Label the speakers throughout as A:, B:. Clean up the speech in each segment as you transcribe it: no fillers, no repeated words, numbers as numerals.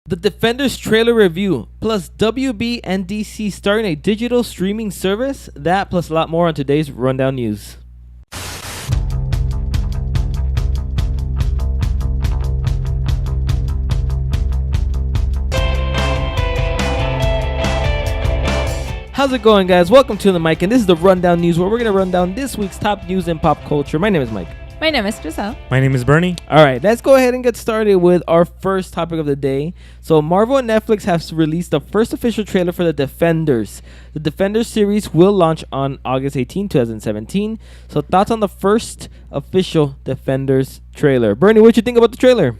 A: The Defenders trailer review, plus WB and DC starting a digital streaming service. That plus a lot more on today's Rundown News. How's it going, guys? Welcome to the mic, and this is the Rundown News, where we're going to run down this week's top news in pop culture. My name is Mike.
B: My name is Crisel.
C: My name is Bernie.
A: All right, let's go ahead and get started with our first topic of the day. So Marvel and Netflix have released the first official trailer for The Defenders. The Defenders series will launch on August 18, 2017. So thoughts on the first official Defenders trailer. Bernie, what did you think about the trailer?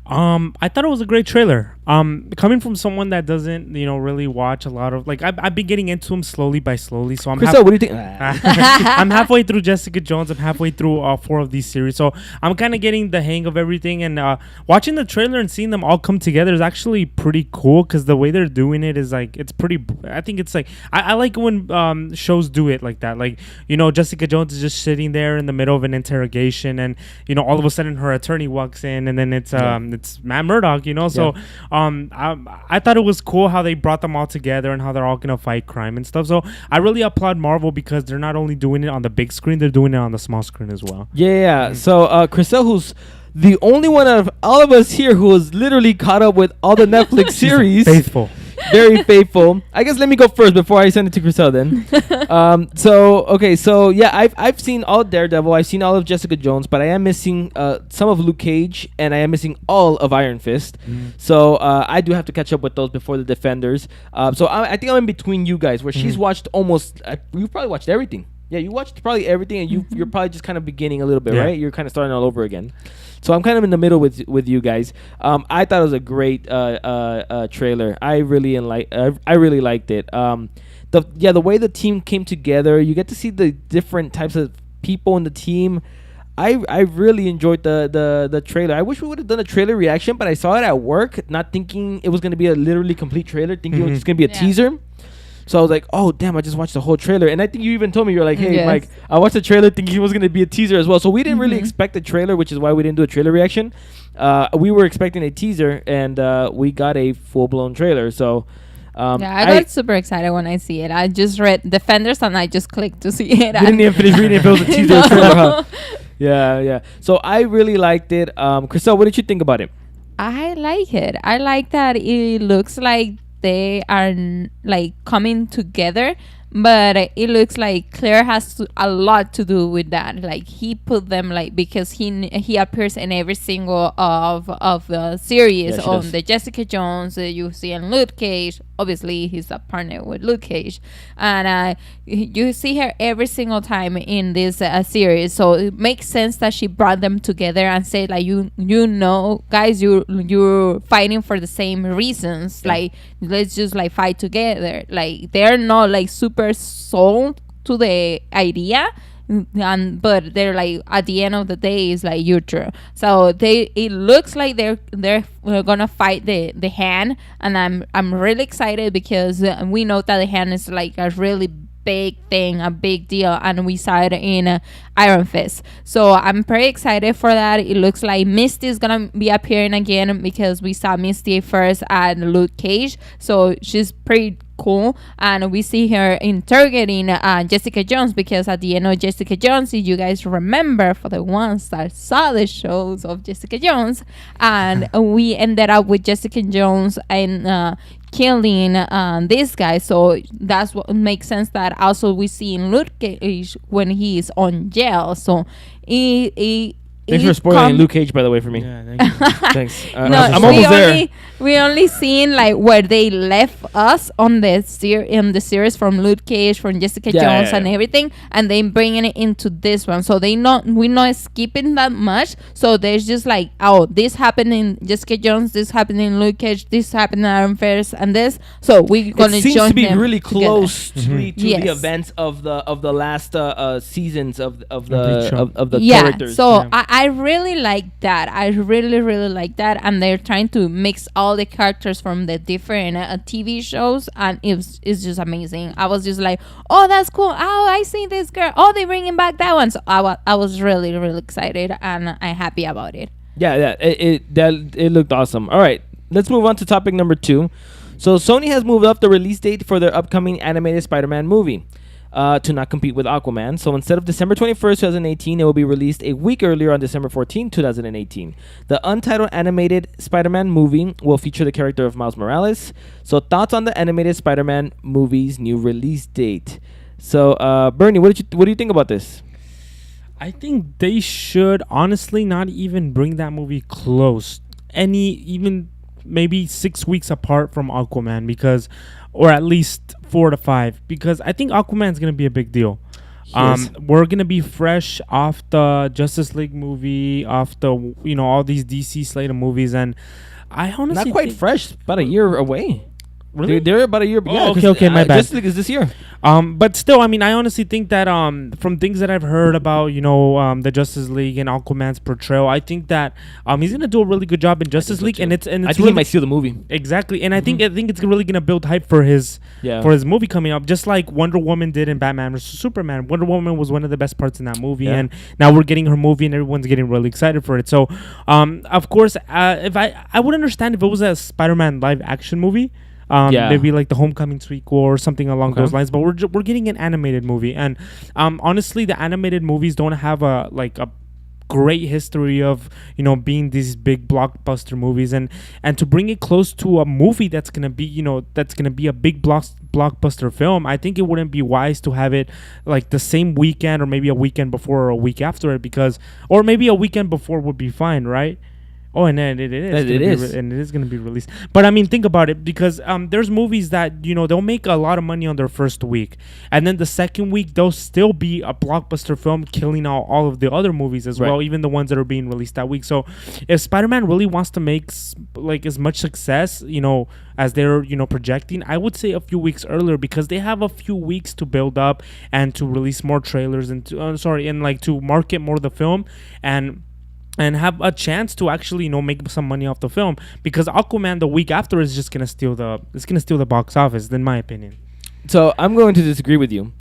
C: I thought it was a great trailer. Coming from someone that doesn't, really watch a lot of I've been getting into them slowly. So I'm
A: Crystal, what do you think?
C: I'm halfway through Jessica Jones. I'm halfway through 4 of these series, so I'm kind of getting the hang of everything. And watching the trailer and seeing them all come together is actually pretty cool because the way they're doing it is it's pretty. I think it's I like when shows do it like that. Jessica Jones is just sitting there in the middle of an interrogation, and all of a sudden her attorney walks in, and then it's Matt Murdock. So. I thought it was cool how they brought them all together and how they're all gonna fight crime and stuff. So I really applaud Marvel because they're not only doing it on the big screen, they're doing it on the small screen as well.
A: Yeah. So Crisel, who's the only one out of all of us here who is literally caught up with all the Netflix series.
C: Faithful.
A: Very faithful. I guess let me go first before I send it to Crisel then. So I've seen all of Daredevil. I've seen all of Jessica Jones, but I am missing some of Luke Cage, and I am missing all of Iron Fist. So I do have to catch up with those before the Defenders. So I think I'm in between you guys, where she's watched almost. You've probably watched everything. Yeah, you watched probably everything, and you're probably just kind of beginning a little bit, right? You're kind of starting all over again. So I'm kind of in the middle with you guys. I thought it was a great trailer. I really liked it. The way the team came together, you get to see the different types of people in the team. I really enjoyed the trailer. I wish we would have done a trailer reaction, but I saw it at work, not thinking it was going to be a literally complete trailer, thinking it was just going to be a teaser. So I was like, oh, damn, I just watched the whole trailer. And I think you even told me, you're like, hey, Mike, I watched the trailer thinking it was going to be a teaser as well. So we didn't really expect a trailer, which is why we didn't do a trailer reaction. We were expecting a teaser, and we got a full-blown trailer. So
B: I got super excited when I see it. I just read Defenders, and I just clicked to see it.
A: You didn't even finish reading if it was a teaser trailer, huh? Yeah. So I really liked it. Crisel, what did you think about it?
B: I like it. I like that it looks like they are coming together, but it looks like Claire has a lot to do with that. He put them because he appears in every single of the series on the Jessica Jones. You see in Luke Cage. Obviously, he's a partner with Luke Cage, and you see her every single time in this series. So it makes sense that she brought them together and said, guys, you're fighting for the same reasons. Let's just fight together. They're not super sold to the idea. But they're at the end of the day is you're true. So it looks like they're gonna fight the Hand, and I'm really excited because we know that the Hand is a really big thing, a big deal, and we saw it in Iron Fist. So I'm pretty excited for that. It looks like Misty is gonna be appearing again because we saw Misty first at Luke Cage, so she's pretty cool, and we see her interrogating Jessica Jones, because at the end of Jessica Jones, if you guys remember, for the ones that saw the shows of Jessica Jones, and we ended up with Jessica Jones and killing this guy. So that's what makes sense that also we see in Luke Cage when he's on jail. So
A: thanks for spoiling Luke Cage, by the way, for me.
C: Yeah, thank you.
A: Thanks.
B: I'm
A: almost there.
B: We only seen where they left us on the series from Luke Cage, from Jessica Jones, and everything, and they bringing it into this one. So we're not skipping that much. So there's just this happened in Jessica Jones, this happened in Luke Cage, this happened in Iron Fist, and this. So we're gonna join them.
A: It seems to be really close to the events of the last seasons of the characters.
B: So I really like that. I really like that, and they're trying to mix all the characters from the different TV shows, and it's just amazing. I was just like, oh, that's cool. Oh, I see this girl. Oh, they're bringing back that one. So I was really excited, and I'm happy about it.
A: Yeah. It looked awesome. All right, let's move on to topic number 2. So Sony has moved up the release date for their upcoming animated Spider-Man movie to not compete with Aquaman. So instead of December 21st, 2018, it will be released a week earlier on December 14th, 2018. The untitled animated Spider-Man movie will feature the character of Miles Morales. So thoughts on the animated Spider-Man movie's new release date? So Bernie, what do you think about this?
C: I think they should honestly not even bring that movie close. Even maybe 6 weeks apart from Aquaman, because, or at least 4 to 5, because I think Aquaman's gonna be a big deal.
A: Yes.
C: We're gonna be fresh off the Justice League movie, off the all these DC slate of movies, and I honestly
A: Not quite fresh, about a year away.
C: Really?
A: They're about a year.
C: Oh, okay, my bad.
A: Justice League is this year.
C: But still, I mean, I honestly think that from things that I've heard about, the Justice League and Aquaman's portrayal, I think that he's gonna do a really good job in Justice League, and it's
A: I think
C: really,
A: he might steal the movie.
C: exactly, and I think it's really gonna build hype for his movie coming up, just like Wonder Woman did in Batman vs Superman. Wonder Woman was one of the best parts in that movie, and now we're getting her movie, and everyone's getting really excited for it. So, of course, if I would understand if it was a Spider-Man live action movie. Maybe like the Homecoming sequel or something along those lines, but we're getting an animated movie, and honestly, the animated movies don't have a great history of being these big blockbuster movies, and to bring it close to a movie that's gonna be a big blockbuster film. I think it wouldn't be wise to have it like the same weekend, or maybe a weekend before or a week after it, or maybe a weekend before would be fine, right? Oh, and then it is going to be released. But I mean, think about it, because there's movies that they'll make a lot of money on their first week, and then the second week they'll still be a blockbuster film, killing out all of the other movies as well, even the ones that are being released that week. So if Spider-Man really wants to make like as much success, as they're projecting, I would say a few weeks earlier, because they have a few weeks to build up and to release more trailers and to market more of the film, and have a chance to actually make some money off the film, because Aquaman the week after is just gonna steal the box office, in my opinion.
A: So I'm going to disagree with you.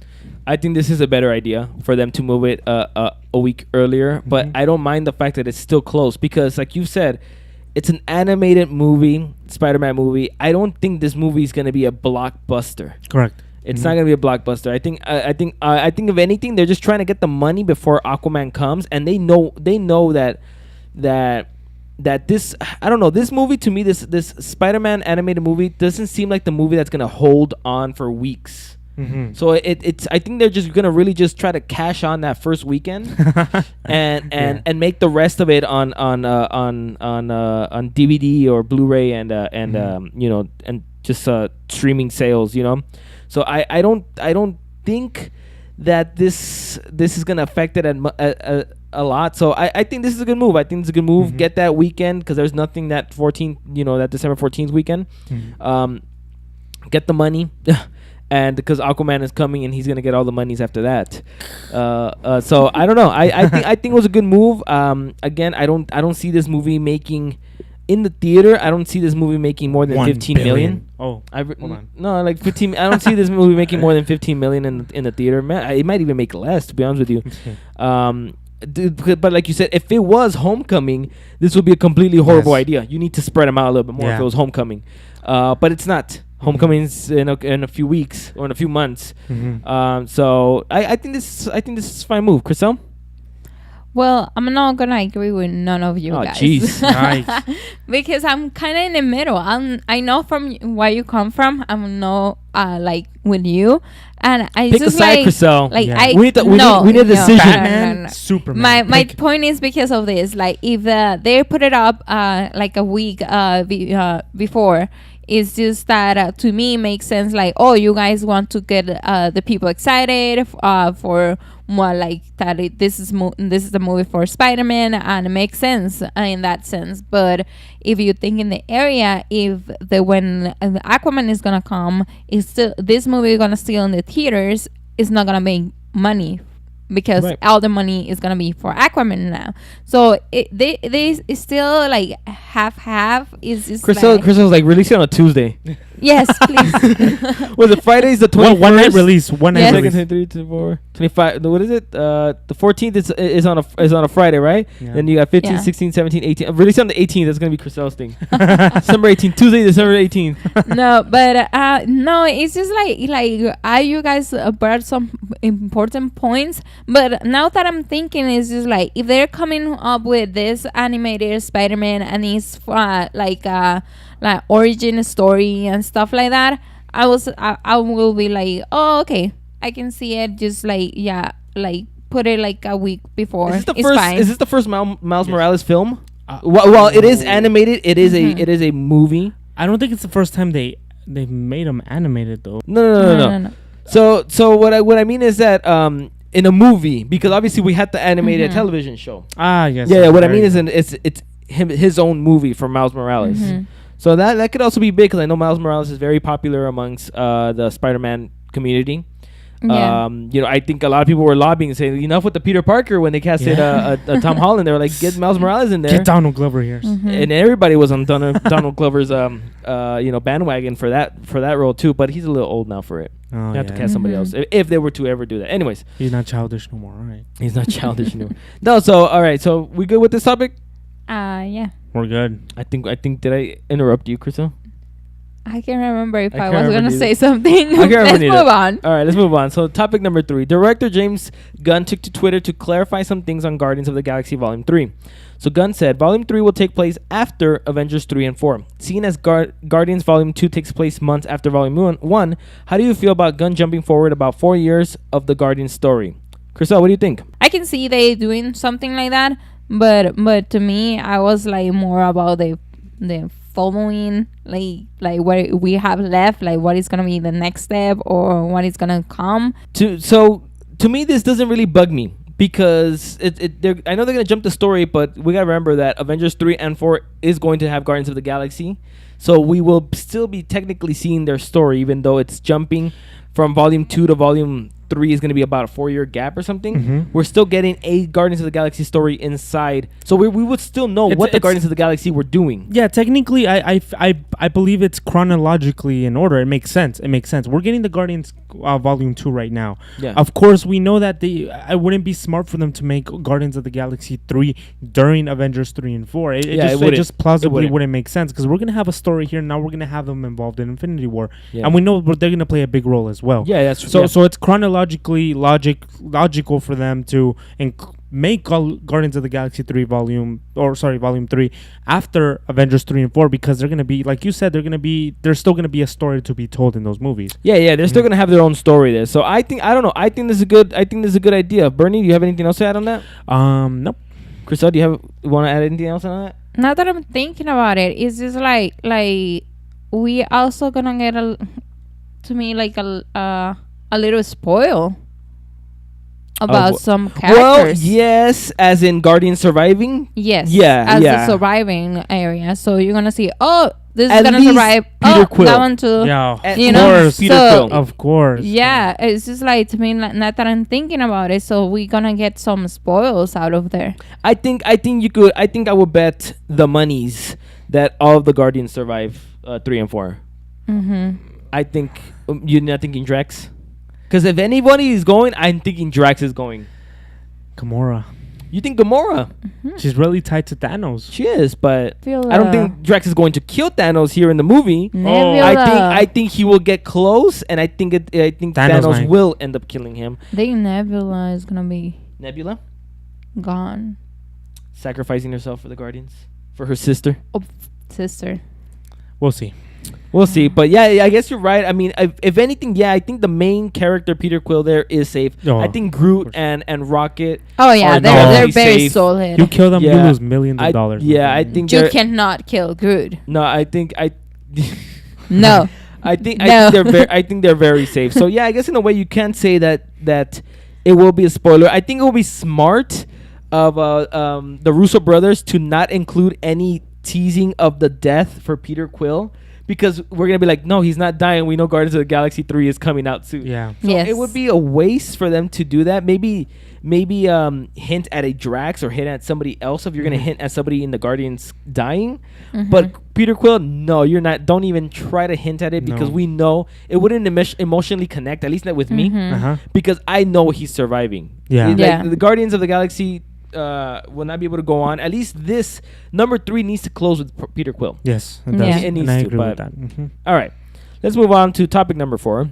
A: I think this is a better idea for them to move it a week earlier, but I don't mind the fact that it's still close, because like you said, it's an animated movie, Spider-Man movie. I don't think this movie is gonna be a blockbuster.
C: Correct.
A: It's not gonna be a blockbuster. I think if anything, they're just trying to get the money before Aquaman comes, and they know that this, I don't know, this movie, to me, this Spider-Man animated movie doesn't seem like the movie that's gonna hold on for weeks. So it's I think they're just gonna really just try to cash on that first weekend and make the rest of it on DVD or Blu-ray and just streaming sales, So I don't think that this is gonna affect it a lot. So I think this is a good move. I think it's a good move. Get that weekend, because there's nothing that 14th, that December 14th weekend. Get the money, and because Aquaman is coming and he's gonna get all the monies after that. So I don't know. I think it was a good move. Again, I don't see this movie making. In the theater, I don't see this movie making more than 15 million.
C: Oh, hold on.
A: No, like 15. I don't see this movie making more than 15 million in the theater. Man, it might even make less, to be honest with you. But like you said, if it was Homecoming, this would be a completely horrible idea. You need to spread them out a little bit more if it was Homecoming. But it's not. Homecoming's in a few weeks or in a few months. So I think this is a fine move. Chriselle?
B: Well, I'm not gonna agree with none of you guys.
A: Jeez.
C: Nice.
B: Because I'm kind of in the middle. I know from where you come from. I'm not like with you, and I
A: Pick
B: just
A: a side, Chriselle.
B: We
A: need a decision.
C: Batman, Superman.
B: My point is because of this. Like if they put it up like a week before. It's just that to me makes sense. Like, oh, you guys want to get the people excited for more like that. This is the movie for Spider-Man, and it makes sense in that sense. But if you think in the area, when the Aquaman is gonna come, this movie is gonna still in the theaters. It's not gonna make money, because all the money is gonna be for Aquaman now. So they still like half. Is
A: Crystal's like releasing on a Tuesday.
B: Yes, please.
A: Was it Friday's the 21st?
C: One night release. One night
B: Yes.
C: release.
A: 23, 24, 25. What is it? The 14th is on a Friday, right?
C: Yeah.
A: Then you got 15,
B: Yeah.
A: 16, 17, 18. Release on the 18th. That's gonna be Chriselle's thing. December 18th, Tuesday, December 18th.
B: No, but no, it's just like you guys brought some important points. But now that I'm thinking, it's just like if they're coming up with this animated Spider-Man and it's like origin story and stuff like that, I will be like, oh, okay, I can see it. Just like put it like a week before.
A: Is this the
B: It's
A: first?
B: fine.
A: Is this the first Miles Morales film?
C: Uh,
A: Well, it is animated. It is
B: Mhm.
A: it is a movie.
C: I don't think it's the first time they've made them animated though.
A: No. So what I mean is that in a movie, because obviously we had the animated
B: Mhm.
A: television show.
C: Ah, yes.
A: Yeah, what I
C: right.
A: mean is it's his own movie for Miles Morales.
B: Mhm.
A: So that could also be big because I know Miles Morales is very popular amongst the Spider-Man community.
B: Yeah.
A: I think a lot of people were lobbying saying enough with the Peter Parker when they casted a Tom Holland. They were like, get Miles Morales in there.
C: Get Donald Glover here.
B: Mhm.
A: And everybody was on Donald Glover's bandwagon for that role too. But he's a little old now for it.
C: Oh,
A: You have to
C: yeah.
A: cast somebody
B: Mhm.
A: else if they were to ever do that. Anyways,
C: He's not childish no more. All right.
A: he's not childish anymore. No, so all right, so we good with this topic?
B: Yeah.
C: We're good.
A: I think did I interrupt you, Crystal?
B: I can't remember if
A: I
B: I,
A: can't
B: was
A: remember
B: gonna
A: neither.
B: say something.
A: I can't remember
B: Let's
A: neither.
B: move on.
A: All right, let's move on. So topic number 3. Director James Gunn took to Twitter to clarify some things on Guardians of the Galaxy Volume 3. So Gunn said, Volume 3 will take place after Avengers 3 and 4. Seeing as Guardians Volume 2 takes place months after Volume 1, how do you feel about Gunn jumping forward about 4 years of the Guardians story? Crystal, what do you think?
B: I can see they doing something like that, but to me, I was like more about the following, like what we have left, like what is gonna be the next step or what is gonna come.
A: To me, this doesn't really bug me because I know they're gonna jump the story, but we gotta remember that Avengers 3 and 4 is going to have Guardians of the Galaxy, so we will still be technically seeing their story, even though it's jumping from Volume 2 to Volume 3 is going to be about a 4-year gap or something.
C: Mhm.
A: We're still getting a Guardians of the Galaxy story inside, so we would still know what the
C: It's-
A: Guardians of the Galaxy were doing.
C: Yeah, technically, I believe it's chronologically in order. It makes sense. We're getting the Guardians Volume 2 right now.
A: Yeah.
C: Of course, we know that I wouldn't be smart for them to make Guardians of the Galaxy 3 during Avengers 3 and 4. It
A: wouldn't.
C: just plausibly
A: It
C: wouldn't make sense because we're going to have a story here. Now we're going to have them involved in Infinity War.
A: Yeah.
C: And we know they're going to play a big role as well.
A: Yeah, that's
C: So
A: yeah.
C: so it's chronologically logical for them to make Guardians of the Galaxy 3 Volume 3 after Avengers 3 and 4 because they're going to be, like you said, there's still going to be a story to be told in those movies.
A: Yeah, they're still gonna have their own story there. So I don't know. I think this is a good idea. Bernie, do you have anything else to add on that?
C: Nope.
A: Crystal, do you want to add anything else on that?
B: Now that I'm thinking about it, it's just like we also gonna get a little spoil about
A: wh-
B: some
A: Well,
B: characters.
A: yes, as in Guardians surviving.
B: Yes.
A: Yeah,
B: As
A: yeah.
B: the surviving area, so you're gonna see. Oh, this
A: At
B: is gonna
A: least
B: survive.
A: Peter
B: Oh,
A: Quill.
B: that one too.
C: Yeah,
A: At
B: You
C: of
B: know,
C: course.
A: Peter
B: so-
A: Quill.
C: Of course.
B: Yeah, it's just like to me, not that I'm thinking about it. So we're gonna get some spoils out of there.
A: I think you could. I think I would bet the monies that all of the Guardians survive 3 and 4.
B: Mm-hmm.
A: I think you're not thinking Drax, because if anybody is going, I'm thinking Drax is going.
C: Gamora.
A: You think Gamora?
C: She's really tied to Thanos.
A: She is, but
B: Feel,
A: I don't think Drax is going to kill Thanos here in the movie.
B: Nebula.
A: I think he will get close, and I think Thanos
C: might.
A: will end up killing him.
B: I think Nebula is gonna be
A: Nebula
B: gone.
A: sacrificing herself for the Guardians, for her sister.
B: Oh, sister.
C: We'll see.
A: We'll see, but yeah, I guess you're right. I mean, if anything, yeah, I think the main character Peter Quill there is safe.
C: Oh,
A: I think
C: of
A: Groot
C: course.
A: and Rocket.
B: Oh yeah,
A: Are
B: they're
A: not
B: very
A: safe.
B: solid.
C: You kill them, you
A: Yeah.
C: lose millions of dollars.
A: Yeah, I think
B: You
A: they're-
B: cannot kill Groot.
A: No, I think
B: No.
A: I think
B: No.
A: I think they're very safe. So yeah, I guess in a way you can say that it will be a spoiler. I think it will be smart of the Russo brothers to not include any teasing of the death for Peter Quill, because we're gonna be like, no, he's not dying. We know Guardians of the Galaxy 3 is coming out soon.
C: Yeah.
A: So it would be a waste for them to do that. Maybe hint at a Drax or hint at somebody else if you're gonna hint at somebody in the Guardians dying. But Peter Quill, no, you're not. Don't even try to hint at it because we know it wouldn't emotionally connect. At least not with me, because I know he's surviving.
C: Yeah.
A: The Guardians of the Galaxy will not be able to go on. At least this number 3 needs to close with Peter Quill.
C: Yes, it
B: Yeah.
C: does.
A: It needs
C: and I
A: to,
C: agree
A: but
C: with that.
A: all right, let's move on to topic number 4.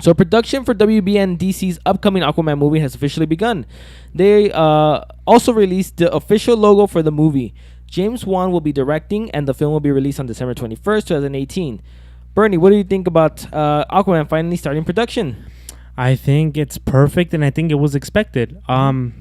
A: So production for WB and DC's upcoming Aquaman movie has officially begun. They also released the official logo for the movie. James Wan will be directing, and the film will be released on December 21st, 2018. Bernie, what do you think about Aquaman finally starting production?
C: I think it's perfect, and I think it was expected. One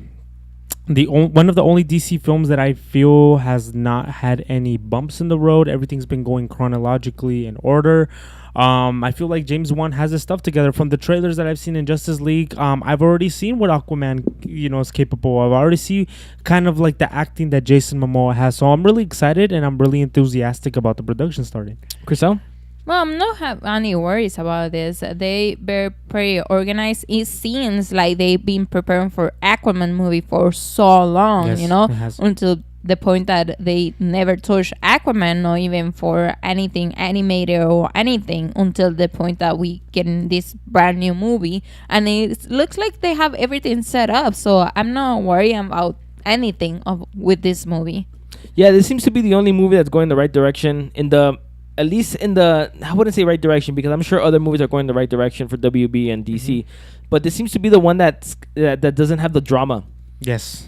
C: of the only DC films that I feel has not had any bumps in the road. Everything's been going chronologically in order. I feel like James Wan has his stuff together. From the trailers that I've seen in Justice League, I've already seen what Aquaman, is capable of. I already see kind of like the acting that Jason Momoa has. So I'm really excited and I'm really enthusiastic about the production starting.
A: Chriselle?
B: Well, I'm not have any worries about this. They were pretty organized. It seems like they've been preparing for Aquaman movie for so long,
C: Yes,
B: you know,
C: it has.
B: until the point that they never touched Aquaman, not even for anything animated or anything, until the point that we get in this brand new movie. And it looks like they have everything set up. So I'm not worried about anything with this movie.
A: Yeah, this seems to be the only movie that's going the right direction at least in the, I wouldn't say right direction because I'm sure other movies are going the right direction for WB and DC, but this seems to be the one that doesn't have the drama.
C: Yes.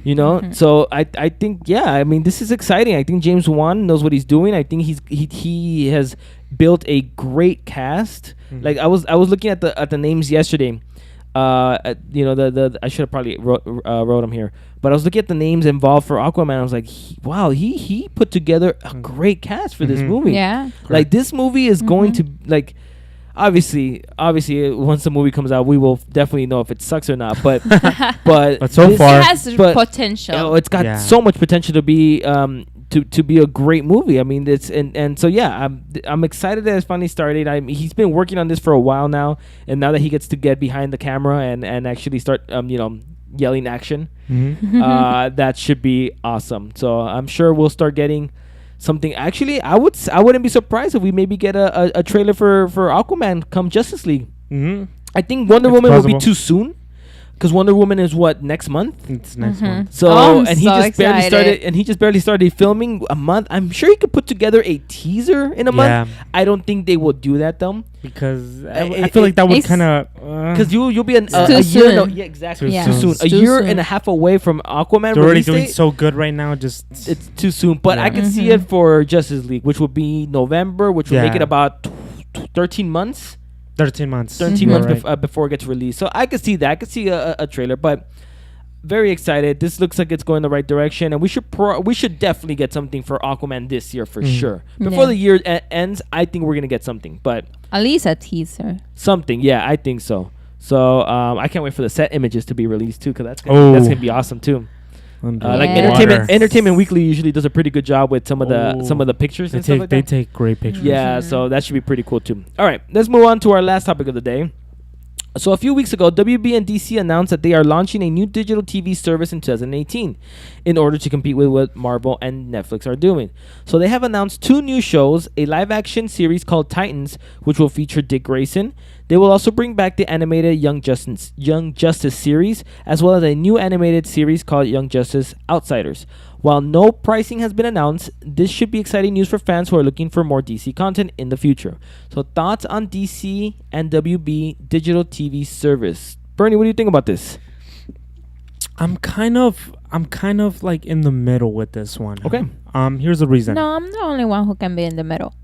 A: So I think, I mean, this is exciting. I think James Wan knows what he's doing. I think he has built a great cast. Like I was looking at the names yesterday. I should have probably wrote them here, but I was looking at the names involved for Aquaman. I was like, wow, he put together a great cast for this movie.
B: Yeah.
A: Like this movie is going to like. Obviously, once the movie comes out, we will definitely know if it sucks or not. But
C: so far,
B: it has potential.
A: It's got so much potential to be to be a great movie. I mean, it's and so I'm excited that it's finally started. He's been working on this for a while now, and now that he gets to get behind the camera and actually start yelling action, that should be awesome. So I'm sure we'll start getting something. Actually, I wouldn't be surprised if we maybe get a trailer for Aquaman come Justice League. I think Wonder Woman will be too soon because Wonder Woman is next month.
C: It's next month.
A: So
B: he
A: just barely started filming a month. I'm sure he could put together a teaser in a month. I don't think they will do that though,
C: because I feel like that would kind of
A: because you'll be a
B: too
A: year. No,
B: soon.
A: yeah, exactly.
B: Yeah.
A: Too soon.
B: It's
A: A
B: too
A: year
B: soon.
A: and a half away from Aquaman.
C: they're already
A: release
C: doing
A: date.
C: so good right now. Just
A: It's too soon, but I can see it for Justice League, which will be November, which will make it about 13 months.
C: 13 months.
A: 13 months before it gets released. So I could see that. I could see a trailer, but very excited. This looks like it's going the right direction, and we should definitely get something for Aquaman this year for sure. Before the year ends, I think we're gonna get something, but
B: At least a teaser.
A: something. Yeah, I think so. So I can't wait for the set images to be released too, because that's gonna be awesome too. Like Entertainment Weekly usually does a pretty good job with some of the pictures and stuff like that.
C: They take great pictures.
A: Yeah, so that should be pretty cool too. All right, let's move on to our last topic of the day. So a few weeks ago, WB and DC announced that they are launching a new digital TV service in 2018 in order to compete with what Marvel and Netflix are doing. So they have announced 2 new shows, a live-action series called Titans, which will feature Dick Grayson. They will also bring back the animated Young Justice series, as well as a new animated series called Young Justice Outsiders. While no pricing has been announced, this should be exciting news for fans who are looking for more DC content in the future. So thoughts on DC and WB digital TV service. Bernie, what do you think about this?
C: I'm kind of like in the middle with this one.
A: Okay.
C: Here's the reason.
B: No, I'm the only one who can be in the middle.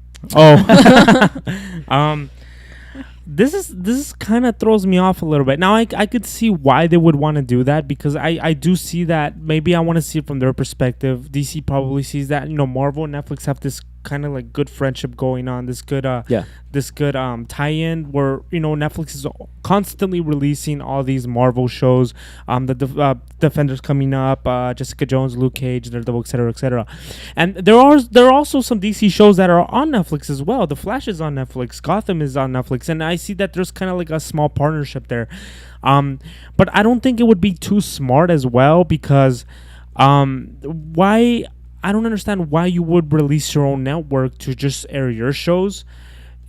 C: This kind of throws me off a little bit. Now I could see why they would want to do that, because I do see that. Maybe I want to see it from their perspective. DC probably sees that, Marvel and Netflix have this kind of like good friendship going on, this good
A: Yeah.
C: tie-in where Netflix is constantly releasing all these Marvel shows, the Defenders coming up, Jessica Jones, Luke Cage, Daredevil, etc. And there are also some DC shows that are on Netflix as well. The Flash is on Netflix, Gotham is on Netflix, and I see that there's kind of like a small partnership there. But I don't think it would be too smart as well, because why? I don't understand why you would release your own network to just air your shows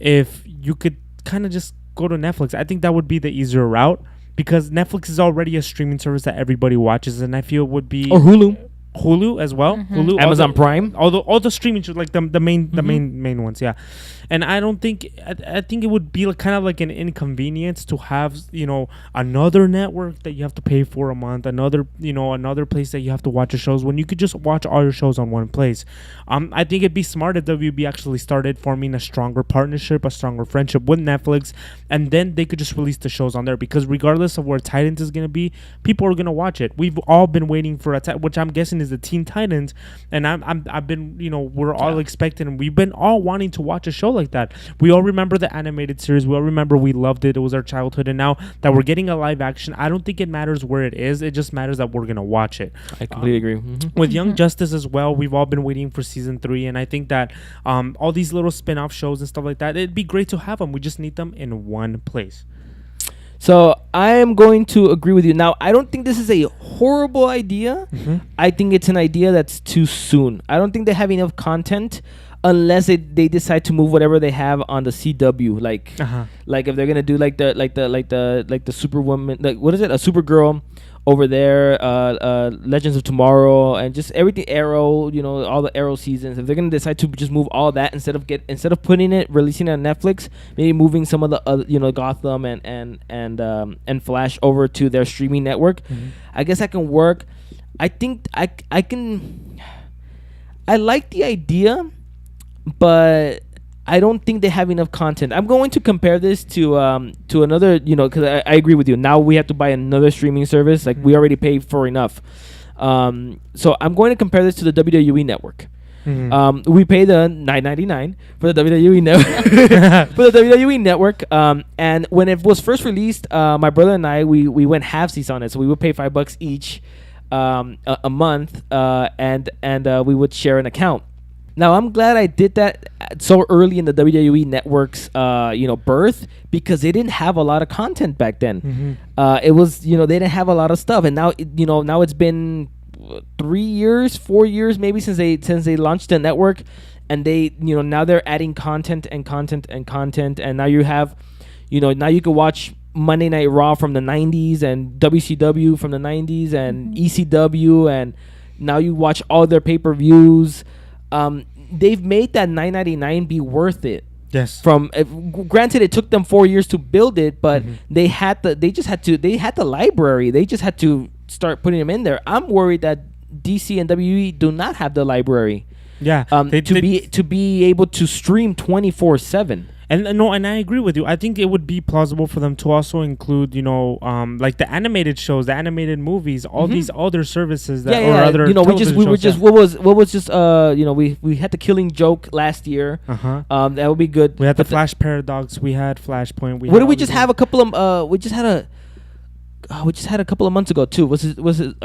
C: if you could kind of just go to Netflix. I think that would be the easier route, because Netflix is already a streaming service that everybody watches, and I feel it would be,
A: or
C: Hulu as well. Hulu,
A: Amazon Prime,
C: all the streaming shows, like the main ones, yeah. And I don't think I think it would be kind of like an inconvenience to have another network that you have to pay for a month, another place that you have to watch your shows, when you could just watch all your shows on one place. I think it'd be smart if WB actually started forming a stronger partnership, a stronger friendship with Netflix, and then they could just release the shows on there, because regardless of where Titans is gonna be, people are gonna watch it. We've all been waiting for which I'm guessing is the Teen Titans, and I've been we're all expecting, and we've been all wanting to watch a show like that. We all remember the animated series. We all remember we loved it. It was our childhood, and now that we're getting a live action, I don't think it matters where it is. It just matters that we're gonna watch it.
A: I completely agree.
C: With Young Justice as well, we've all been waiting for season 3, and I think that all these little spin-off shows and stuff like that, it'd be great to have them. We just need them in one place.
A: So I am going to agree with you. Now, I don't think this is a horrible idea. I think it's an idea that's too soon. I don't think they have enough content unless they decide to move whatever they have on the CW. Like if they're gonna do like the Superwoman, like what is it, a Supergirl over there, Legends of Tomorrow, and just everything Arrow, all the Arrow seasons. If they're gonna decide to just move all that instead of releasing it on Netflix, maybe moving some of the other, Gotham and Flash over to their streaming network, I guess that can work. I think I can. I like the idea, but I don't think they have enough content. I'm going to compare this to another, because I agree with you. Now we have to buy another streaming service. Like we already paid for enough. So I'm going to compare this to the WWE network. We pay the $9.99 for the WWE network. And when it was first released, my brother and I we went halfsies on it. So we would pay $5 each a month, and we would share an account. Now, I'm glad I did that so early in the WWE network's, birth, because they didn't have a lot of content back then. It was, they didn't have a lot of stuff, and now, now it's been 3 years, 4 years maybe since they launched the network, and they, now they're adding content, and now you have, now you can watch Monday Night Raw from the 90s and WCW from the 90s and ECW, and now you watch all their pay-per-views. They've made that $9.99 be worth it.
C: Yes.
A: Granted, it took them 4 years to build it, but they had the library. They just had to start putting them in there. I'm worried that DC and WWE do not have the library.
C: Yeah.
A: To be able to stream 24/7.
C: And I agree with you. I think it would be plausible for them to also include, like the animated shows, the animated movies, all these other services that or other. We had the Killing Joke last year. That would be good. We had the Flash Paradox. We had Flashpoint.
A: What did we just have a couple of? We just had a couple of months ago too. Was it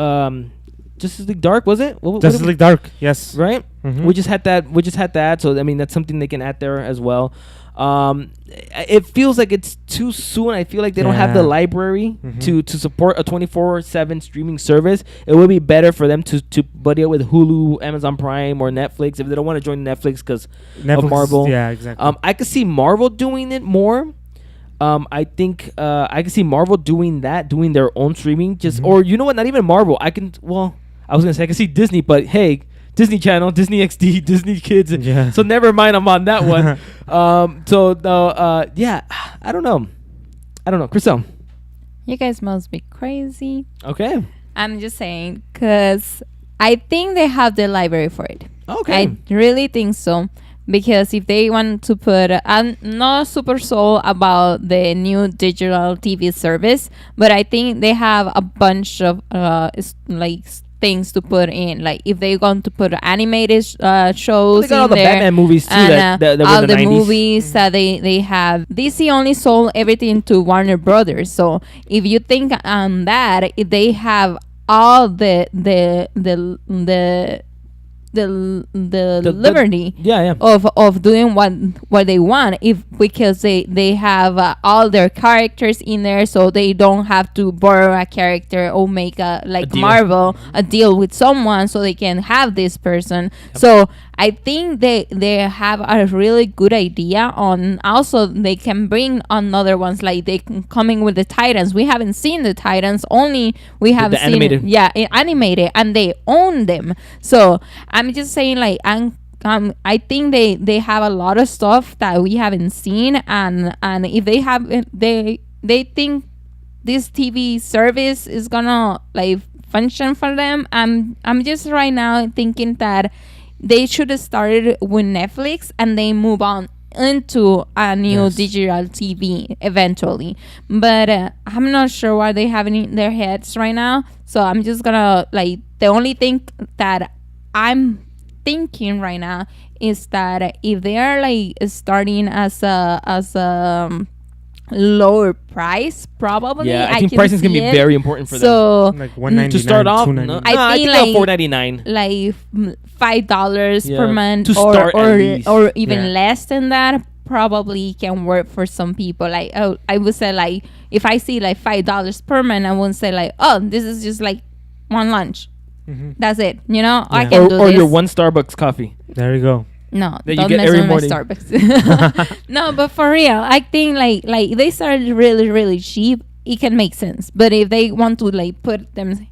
A: Justice League Dark? Was it
C: Justice League Dark? Yes.
A: Right. We just had that. So I mean, that's something they can add there as well. It feels like it's too soon. I feel like they don't have the library to support a 24/7 streaming service. It would be better for them to buddy up with Hulu, Amazon Prime, or Netflix if they don't want to join Netflix because of Marvel.
C: Yeah, exactly.
A: I could see Marvel doing it more. I think I can see Marvel doing their own streaming. Or you know what? Not even Marvel. I was gonna say I can see Disney, but hey. Disney Channel, Disney XD, Disney Kids. Yeah. So never mind, I'm on that one. I don't know. Crystal.
B: You guys must be crazy.
A: Okay.
B: I'm just saying because I think they have the library for it.
A: Okay.
B: I really think so. Because if they want to put, I'm not super sold about the new digital TV service, but I think they have a bunch of things to put in. Like if they're going to put animated shows
A: They got all
B: in
A: the
B: there,
A: Batman movies too.
B: and
A: That were
B: all
A: in
B: the
A: 90s.
B: movies that they have. DC only sold everything to Warner Brothers. So if you think on that, if they have all the liberty
A: Yeah.
B: of doing what they want, if because they have all their characters in there, so they don't have to borrow a character or make a
A: deal.
B: Marvel a deal with someone so they can have this person. So I think they have a really good idea on. Also they can bring another ones, like they can coming with the Titans. We haven't seen the Titans, only we have
A: The
B: seen
A: animated.
B: animated, and they own them. So I'm just saying, like, I think they have a lot of stuff that we haven't seen, and if they have they think this TV service is gonna like function for them. I'm just right now thinking that they should have started with Netflix and they move on into a new digital TV eventually. But I'm not sure what they have in their heads right now. So I'm just gonna like, the only thing that I'm thinking right now is that if they are like starting as a lower price, probably
A: Yeah, I think pricing is gonna be very important for them.
B: So
C: Like $199
A: to start off,
C: $299.
B: I think
A: like
B: like
A: $4.99.
B: like $5
A: Yeah,
B: per month,
A: to start at least.
B: or even
C: Yeah.
B: less than that probably can work for some people. Like, oh, I would say like if I see like $5 per month, I wouldn't say like, oh, this is just like one lunch. That's it. You know, I
C: Yeah.
B: can do
A: Or
B: this.
A: your one Starbucks coffee.
C: There you go.
B: No,
A: that you
B: don't
A: get
B: mess
A: every
B: with my
A: morning.
B: Starbucks. No, but for real, I think like if they started really really cheap, it can make sense. But if they want to like put them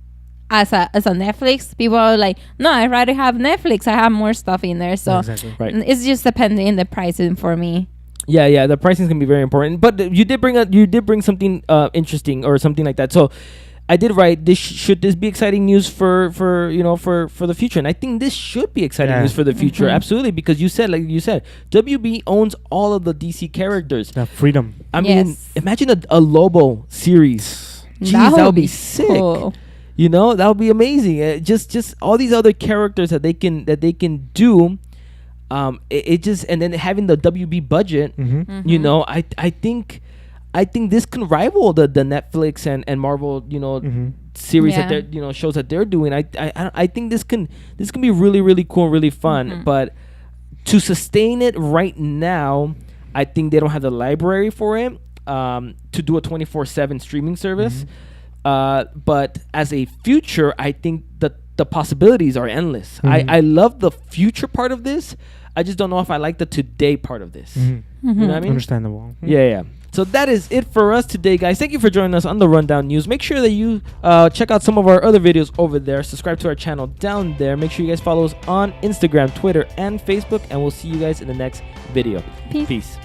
B: as a Netflix, people are like, no, I'd rather have Netflix. I have more stuff in there. So
C: Exactly.
A: Right.
B: it's just depending on the pricing for me.
A: Yeah. The pricing is gonna be very important. But you did bring something interesting or something like that. So I did write this. Should this be exciting news for the future? And I think this should be exciting news for the future. Absolutely, because you said WB owns all of the DC characters.
C: The freedom.
A: I mean,
B: Yes.
A: imagine a Lobo series. Jeez, that would be sick.
B: cool.
A: You know, that would be amazing. Just all these other characters that they can do. It just, and then having the WB budget. You know, I think this can rival the Netflix and Marvel, series
B: Yeah.
A: that they're, shows that they're doing. I think this can be really really cool, really fun. But to sustain it right now, I think they don't have the library for it to do a 24/7 streaming service. But as a future, I think that the possibilities are endless. I love the future part of this. I just don't know if I like the today part of this. You know what I mean?
C: Understandable.
A: Yeah. So that is it for us today, guys. Thank you for joining us on the Rundown News. Make sure that you check out some of our other videos over there. Subscribe to our channel down there. Make sure you guys follow us on Instagram, Twitter, and Facebook. And we'll see you guys in the next video.
B: Peace.
A: Peace.